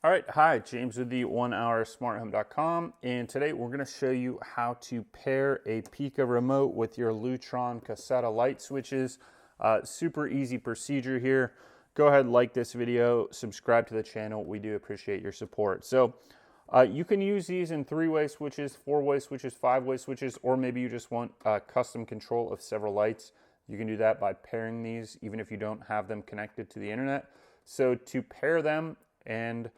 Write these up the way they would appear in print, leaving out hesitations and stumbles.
All right, hi, James with the 1HourSmartHome.com, and today we're going to show you how to pair a Pico Remote with your Lutron Caseta light switches. Super easy procedure here. Go ahead, like this video, subscribe to the channel. We do appreciate your support. So you can use these in 3-way switches, 4-way switches, 5-way switches, or maybe you just want custom control of several lights. You can do that by pairing these, even if you don't have them connected to the internet. So to pair them, and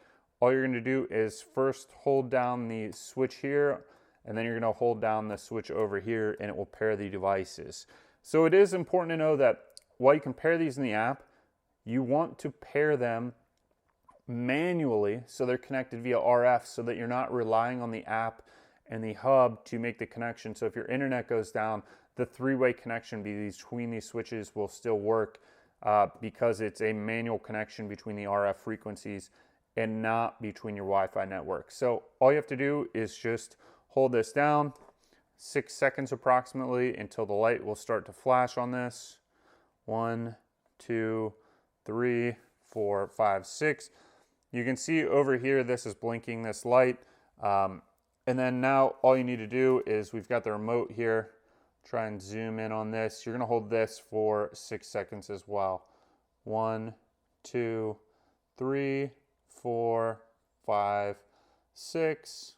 all you're going to do is first hold down the switch here, and then you're going to hold down the switch over here, and it will pair the devices. So it is important to know that while you can pair these in the app, you want to pair them manually so they're connected via RF, so that you're not relying on the app and the hub to make the connection. So if your internet goes down, the 3-way connection between these switches will still work because it's a manual connection between the RF frequencies and not between your Wi-Fi network. So all you have to do is just hold this down 6 seconds approximately until the light will start to flash on this. 1, 2, 3, 4, 5, 6. You can see over here this is blinking, this light. And then now all you need to do is, we've got the remote here. Try and zoom in on this. You're going to hold this for 6 seconds as well. 1, 2, 3, 4, 5, 6.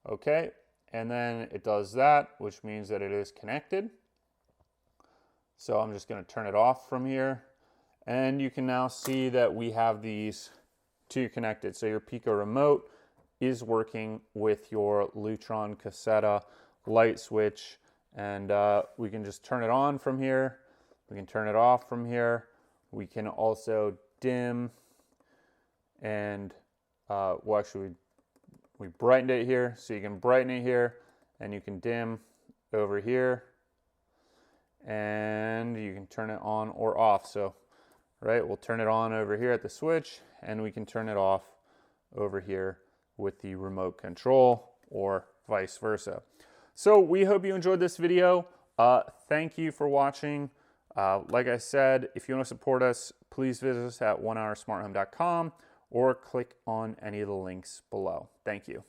Okay, and then it does that, which means that it is connected. So I'm just going to turn it off from here, and you can now see that we have these two connected. So your Pico Remote is working with your Lutron Caseta light switch, and we can just turn it on from here. We can turn it off from here. We can also dim, and well, actually we brightened it here, so you can brighten it here, and you can dim over here, and you can turn it on or off. So right, we'll turn it on over here at the switch, and we can turn it off over here with the remote control, or vice versa. So we hope you enjoyed this video. Thank you for watching. Like I said, if you want to support us, please visit us at 1HourSmartHome.com or click on any of the links below. Thank you.